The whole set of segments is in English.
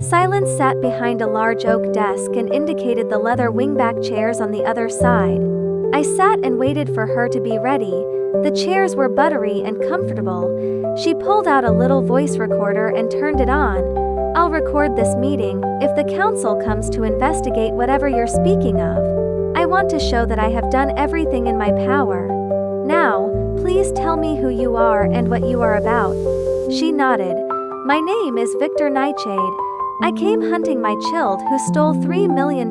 Silence sat behind a large oak desk and indicated the leather wingback chairs on the other side. I sat and waited for her to be ready. The chairs were buttery and comfortable. She pulled out a little voice recorder and turned it on. "I'll record this meeting if the council comes to investigate whatever you're speaking of. I want to show that I have done everything in my power. Now, please tell me who you are and what you are about." She nodded. "My name is Victor Nightshade. I came hunting my child who stole $3 million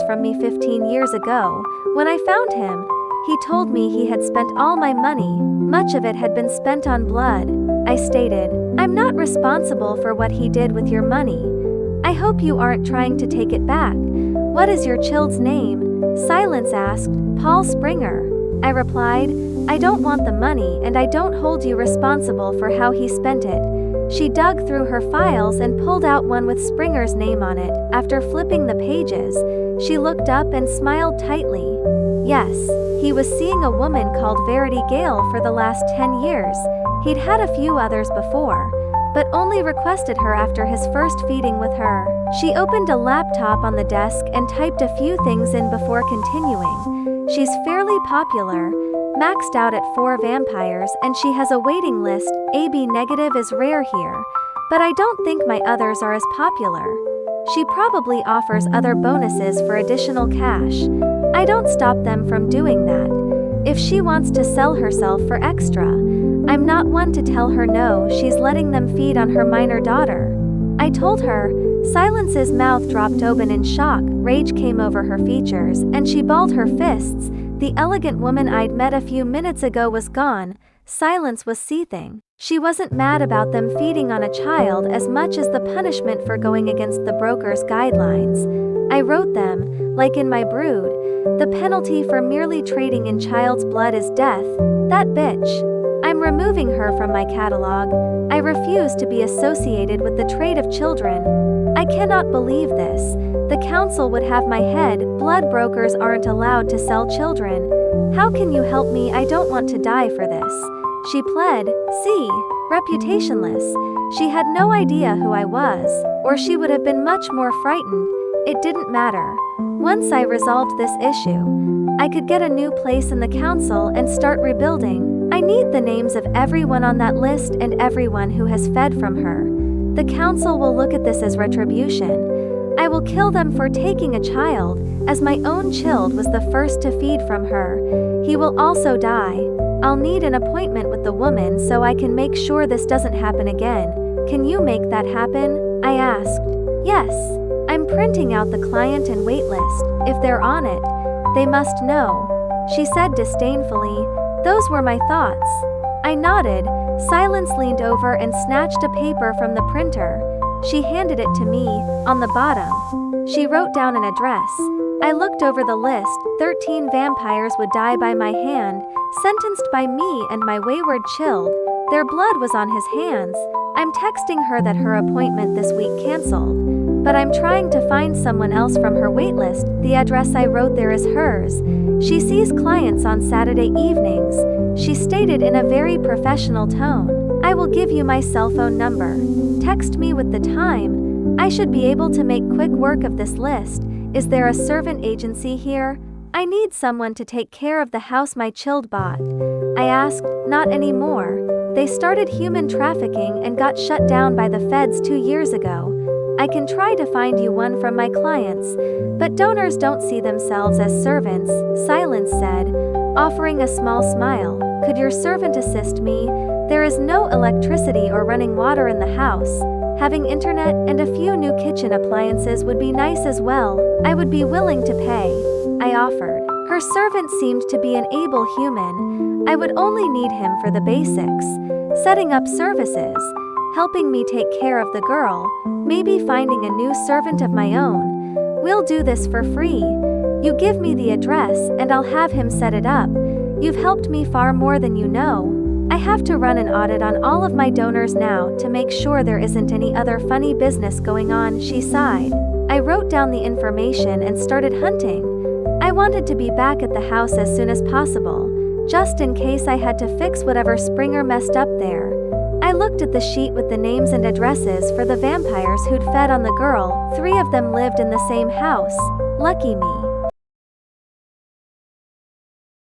from me 15 years ago. When I found him, he told me he had spent all my money. Much of it had been spent on blood." I stated, "I'm not responsible for what he did with your money. I hope you aren't trying to take it back. What is your child's name?" Silence asked. "Paul Springer." I replied, "I don't want the money and I don't hold you responsible for how he spent it." She dug through her files and pulled out one with Springer's name on it. After flipping the pages, she looked up and smiled tightly. Yes, he was seeing a woman called Verity Gale for the last 10 years. He'd had a few others before, but only requested her after his first feeding with her. She opened a laptop on the desk and typed a few things in before continuing. "She's fairly popular, maxed out at 4 vampires, and she has a waiting list. AB negative is rare here, but I don't think my others are as popular. She probably offers other bonuses for additional cash. I don't stop them from doing that. If she wants to sell herself for extra, I'm not one to tell her no. She's letting them feed on her minor daughter." I told her. Silence's mouth dropped open in shock. Rage came over her features, and she balled her fists. The elegant woman I'd met a few minutes ago was gone. Silence was seething. She wasn't mad about them feeding on a child as much as the punishment for going against the broker's guidelines. I wrote them, like in my brood. "The penalty for merely trading in child's blood is death. That bitch. I'm removing her from my catalog. I refuse to be associated with the trade of children. I cannot believe this. The council would have my head. Blood brokers aren't allowed to sell children. How can you help me? I don't want to die for this." She pled. See, reputationless. She had no idea who I was, or she would have been much more frightened. It didn't matter. Once I resolved this issue, I could get a new place in the council and start rebuilding. I need the names of everyone on that list and everyone who has fed from her. The council will look at this as retribution. I will kill them for taking a child, as my own child was the first to feed from her. He will also die. I'll need an appointment with the woman so I can make sure this doesn't happen again. Can you make that happen? I asked. Yes. I'm printing out the client and waitlist. If they're on it, they must know. She said disdainfully. Those were my thoughts. I nodded. Silence leaned over and snatched a paper from the printer. She handed it to me. On the bottom, she wrote down an address. I looked over the list. 13 vampires would die by my hand, sentenced by me and my wayward child. Their blood was on his hands. I'm texting her that her appointment this week canceled, but I'm trying to find someone else from her waitlist. The address I wrote there is hers. She sees clients on Saturday evenings, she stated in a very professional tone. I will give you my cell phone number. Text me with the time. I should be able to make quick work of this list. Is there a servant agency here? I need someone to take care of the house my child bought. I asked. Not anymore. They started human trafficking and got shut down by the feds 2 years ago. I can try to find you one from my clients, but donors don't see themselves as servants, Silence said, offering a small smile. Could your servant assist me? There is no electricity or running water in the house. Having internet and a few new kitchen appliances would be nice as well. I would be willing to pay. I offered. Her servant seemed to be an able human. I would only need him for the basics. Setting up services, helping me take care of the girl, maybe finding a new servant of my own. We'll do this for free. You give me the address and I'll have him set it up. You've helped me far more than you know. I have to run an audit on all of my donors now to make sure there isn't any other funny business going on, she sighed. I wrote down the information and started hunting. I wanted to be back at the house as soon as possible, just in case I had to fix whatever Springer messed up there. I I looked at the sheet with the names and addresses for the vampires who'd fed on the girl. 3 of them lived in the same house. Lucky me.